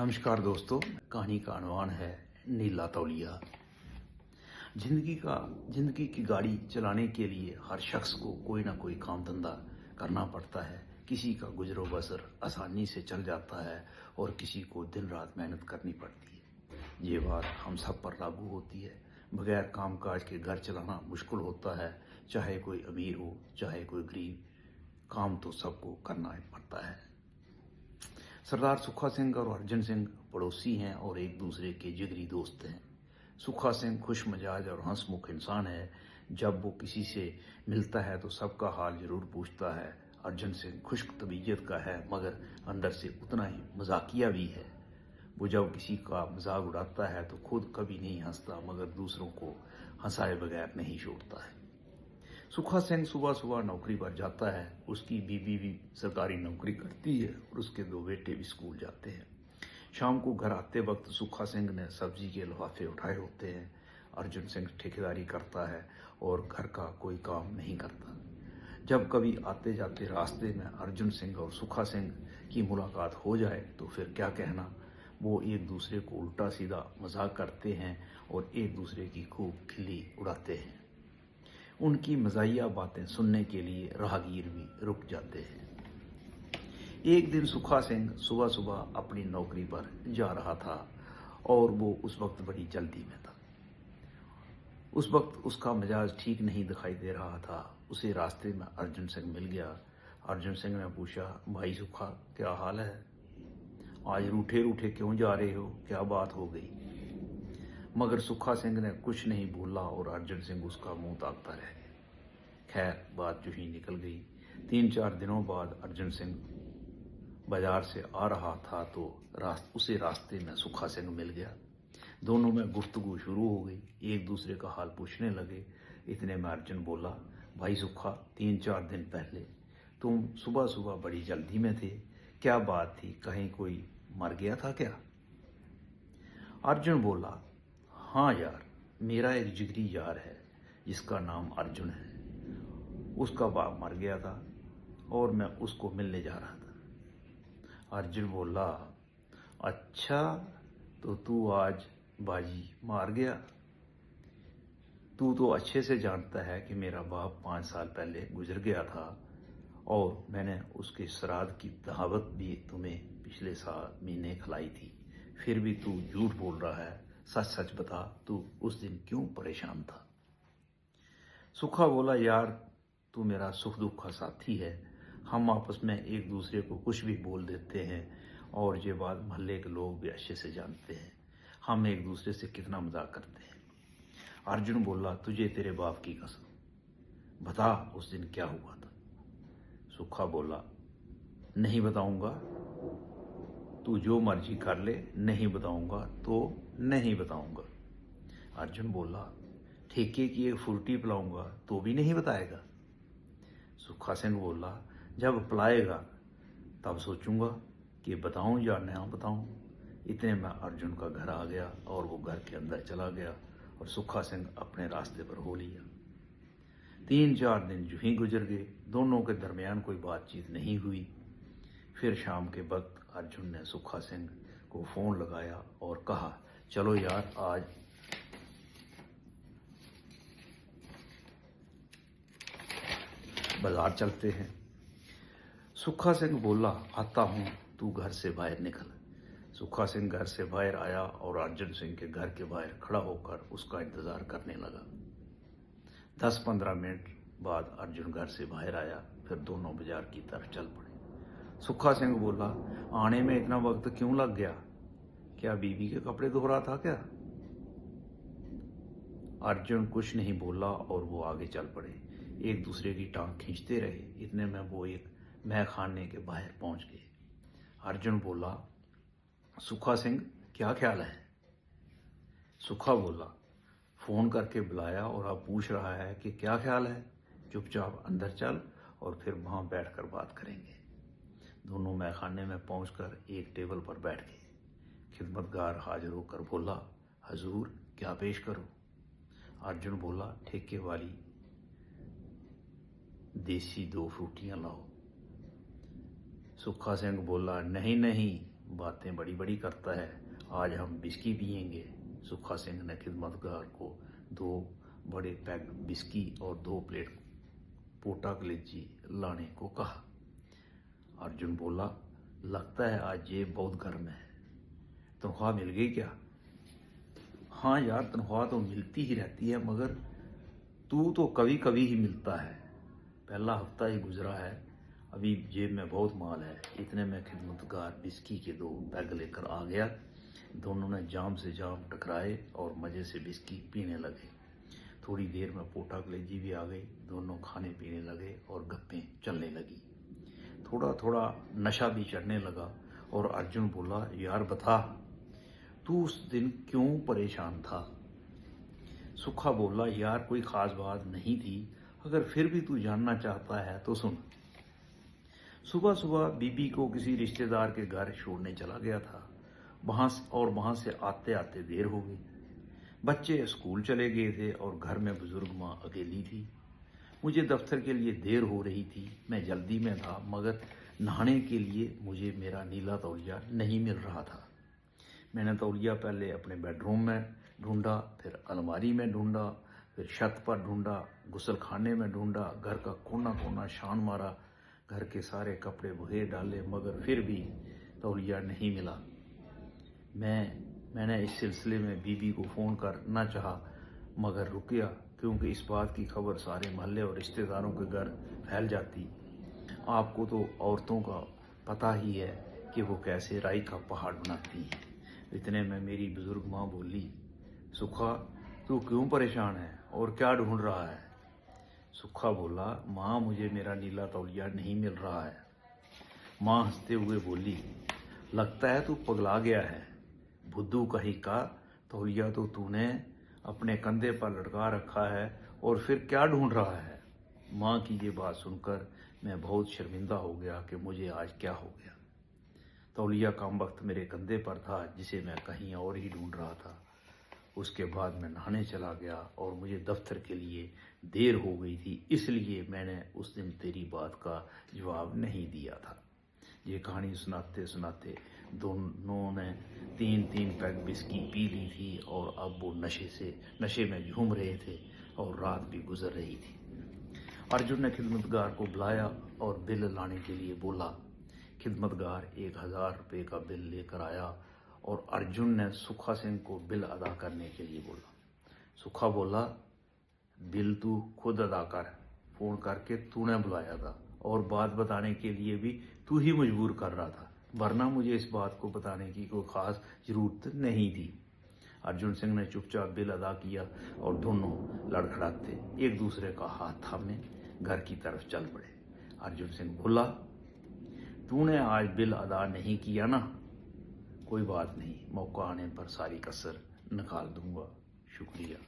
नमस्कार दोस्तों, कहानी का अनवान है नीला तौलिया। जिंदगी की गाड़ी चलाने के लिए हर शख्स को कोई ना कोई काम धंधा करना पड़ता है। किसी का गुजरो बसर आसानी से चल जाता है और किसी को दिन रात मेहनत करनी पड़ती है। ये बात हम सब पर लागू होती है। बगैर कामकाज के घर चलाना मुश्किल होता है। चाहे कोई अमीर हो चाहे कोई गरीब, काम तो सबको करना ही पड़ता है। सरदार सुखा सिंह और अर्जुन सिंह पड़ोसी हैं और एक दूसरे के जिगरी दोस्त हैं। सुखा सिंह खुश मिजाज और हंसमुख इंसान है। जब वो किसी से मिलता है तो सबका हाल जरूर पूछता है। अर्जुन सिंह खुश्क तबीयत का है मगर अंदर से उतना ही मजाकिया भी है। वो जब किसी का मजाक उड़ाता है तो खुद कभी नहीं हंसता मगर दूसरों को हंसाए बगैर नहीं छोड़ता है। सुखा सिंह सुबह सुबह नौकरी पर जाता है। उसकी बीवी भी सरकारी नौकरी करती है और उसके दो बेटे भी स्कूल जाते हैं। शाम को घर आते वक्त सुखा सिंह ने सब्जी के लिफाफे उठाए होते हैं। अर्जुन सिंह ठेकेदारी करता है और घर का कोई काम नहीं करता। जब कभी आते जाते रास्ते में अर्जुन सिंह और सुखा सिंह की मुलाकात हो जाए तो फिर क्या कहना, वो एक दूसरे को उल्टा सीधा मजाक करते हैं और एक दूसरे की खूब खिल्ली उड़ाते हैं। उनकी मज़ाहिया बातें सुनने के लिए राहगीर भी रुक जाते हैं। एक दिन सुखा सिंह सुबह सुबह अपनी नौकरी पर जा रहा था और वो उस वक्त बड़ी जल्दी में था। उस वक्त उसका मिजाज ठीक नहीं दिखाई दे रहा था। उसे रास्ते में अर्जुन सिंह मिल गया। अर्जुन सिंह ने पूछा, भाई सुखा, क्या हाल है? आज रूठे रूठे क्यों जा रहे हो? क्या बात हो गई? मगर सुखा सिंह ने कुछ नहीं बोला और अर्जुन सिंह उसका मुंह ताकता रह गया। खैर, बात जो ही निकल गई। 3-4 दिनों बाद अर्जुन सिंह बाजार से आ रहा था तो उसे रास्ते में सुखा सिंह मिल गया। दोनों में गुफ्तगू शुरू हो गई। एक दूसरे का हाल पूछने लगे। इतने में अर्जुन बोला, भाई सुखा, 3-4 दिन पहले तुम सुबह सुबह बड़ी जल्दी में थे। क्या बात थी? कहीं कोई मर गया था क्या? अर्जुन बोला, हाँ यार, मेरा एक जिगरी यार है जिसका नाम अर्जुन है। उसका बाप मर गया था और मैं उसको मिलने जा रहा था। अर्जुन बोला, अच्छा, तो तू आज बाजी मार गया? तू तो अच्छे से जानता है कि मेरा बाप 5 साल पहले गुजर गया था और मैंने उसके श्राद्ध की दावत भी तुम्हें पिछले साल महीने खिलाई थी। फिर भी तू झूठ बोल रहा है। सच सच बता, तू उस दिन क्यों परेशान था? सुखा बोला, यार, तू मेरा सुख दुख का साथी है। हम आपस में एक दूसरे को कुछ भी बोल देते हैं और ये बात मोहल्ले के लोग भी अच्छे से जानते हैं। हम एक दूसरे से कितना मजाक करते हैं। अर्जुन बोला, तुझे तेरे बाप की कसम, बता उस दिन क्या हुआ था? सुखा बोला, नहीं बताऊंगा। तू जो मर्जी कर ले, नहीं बताऊंगा तो नहीं बताऊंगा। अर्जुन बोला, ठेके की एक फुर्ती पिलाऊंगा तो भी नहीं बताएगा? सुखा सिंह बोला, जब पिलाएगा तब सोचूंगा कि बताऊं या ना बताऊं। इतने में अर्जुन का घर आ गया और वो घर के अंदर चला गया और सुखा सिंह अपने रास्ते पर हो लिया। 3-4 दिन यूं ही गुजर गए। दोनों के दरमियान कोई बातचीत नहीं हुई। फिर शाम के वक्त अर्जुन ने सुखा सिंह को फोन लगाया और कहा, चलो यार, आज बाजार चलते हैं। सुखा सिंह बोला, आता हूं, तू घर से बाहर निकल। सुखा सिंह घर से बाहर आया और अर्जुन सिंह के घर के बाहर खड़ा होकर उसका इंतजार करने लगा। 10-15 मिनट बाद अर्जुन घर से बाहर आया। फिर दोनों बाजार की तरफ चल पड़े। सुखा सिंह बोला, आने में इतना वक्त क्यों लग गया? क्या बीवी के कपड़े धो रहा था क्या? अर्जुन कुछ नहीं बोला और वो आगे चल पड़े। एक दूसरे की टांग खींचते रहे। इतने में वो एक मैख़ाने खाने के बाहर पहुंच गए। अर्जुन बोला, सुखा सिंह, क्या ख्याल है? सुखा बोला, फोन करके बुलाया और अब पूछ रहा है कि क्या ख्याल है। चुपचाप अंदर चल और फिर वहां बैठकर बात करेंगे। दोनों मैख़ाने में पहुंचकर एक टेबल पर बैठ गए। खिदमतगार हाजिर होकर बोला, हजूर, क्या पेश करूं? अर्जुन बोला, ठेके वाली देसी 2 फ्रूटियां लाओ। सुखा सिंह बोला, नहीं नहीं, बातें बड़ी बड़ी करता है, आज हम बिस्की पियेंगे। सुखा सिंह ने खिदमतगार को 2 बड़े पैक बिस्की और 2 प्लेट पोटा कलेजी लाने को कहा। अर्जुन बोला, लगता है आज जेब बहुत गर्म है, तनख्वाह मिल गई क्या? हाँ यार, तनख्वाह तो मिलती ही रहती है, मगर तू तो कभी कभी ही मिलता है। पहला हफ्ता ही गुजरा है, अभी जेब में बहुत माल है। इतने में खिदमतगार बिस्की के 2 पैग लेकर आ गया। दोनों ने जाम से जाम टकराए और मज़े से बिस्की पीने लगे। थोड़ी देर में पोटा कलेजी भी आ गई। दोनों खाने पीने लगे और गप्पें चलने लगी। थोड़ा थोड़ा नशा भी चढ़ने लगा और अर्जुन बोला, यार बता, तू उस दिन क्यों परेशान था? सुखा बोला, यार कोई ख़ास बात नहीं थी, अगर फिर भी तू जानना चाहता है तो सुन। सुबह सुबह बीबी को किसी रिश्तेदार के घर छोड़ने चला गया था। वहां से आते आते देर हो गई। बच्चे स्कूल चले गए थे और घर में बुजुर्ग माँ अकेली थी। मुझे दफ्तर के लिए देर हो रही थी। मैं जल्दी में था, मगर नहाने के लिए मुझे मेरा नीला तौलिया नहीं मिल रहा था। मैंने तौलिया पहले अपने बेडरूम में ढूंढा, फिर अलमारी में ढूंढा, फिर छत पर ढूंढा, गुसल खाने में ढूंढा, घर का कोना कोना छान मारा, घर के सारे कपड़े बहे डाले, मगर फिर भी तौलिया नहीं मिला। मैंने इस सिलसिले में बीबी को फ़ोन करना चाहा, मगर रुक गया, क्योंकि इस बात की खबर सारे मोहल्ले और रिश्तेदारों के घर फैल जाती। आपको तो औरतों का पता ही है कि वो कैसे राई का पहाड़ बनाती हैं। इतने में मेरी बुजुर्ग माँ बोली, सुखा, तू क्यों परेशान है और क्या ढूंढ रहा है? सुखा बोला, माँ मुझे मेरा नीला तौलिया नहीं मिल रहा है। माँ हंसते हुए बोली, लगता है तू पगला गया है। बुद्धू कहीं का तौलिया तो तूने अपने कंधे पर लटका रखा है और फिर क्या ढूंढ रहा है? माँ की ये बात सुनकर मैं बहुत शर्मिंदा हो गया कि मुझे आज क्या हो गया। तौलिया कम वक्त मेरे कंधे पर था, जिसे मैं कहीं और ही ढूंढ रहा था। उसके बाद मैं नहाने चला गया और मुझे दफ्तर के लिए देर हो गई थी, इसलिए मैंने उस दिन तेरी बात का जवाब नहीं दिया था। ये कहानी सुनाते सुनाते दोनों ने 3-3 पैक बिस्की पी ली थी और अब वो नशे में झूम रहे थे और रात भी गुजर रही थी। अर्जुन ने खिदमतगार को बुलाया और बिल लाने के लिए बोला। खिदमतगार 1000 रुपये का बिल लेकर आया और अर्जुन ने सुखा सिंह को बिल अदा करने के लिए बोला। सुखा बोला, बिल तू खुद अदा कर, फ़ोन करके तूने बुलाया था और बात बताने के लिए भी तू ही मजबूर कर रहा था, वरना मुझे इस बात को बताने की कोई ख़ास ज़रूरत नहीं थी। अर्जुन सिंह ने चुपचाप बिल अदा किया और दोनों लड़खड़ाते एक दूसरे का हाथ थामे घर की तरफ चल पड़े। अर्जुन सिंह बोला, तूने आज बिल अदा नहीं किया ना, कोई बात नहीं, मौका आने पर सारी कसर निकाल दूंगा। शुक्रिया।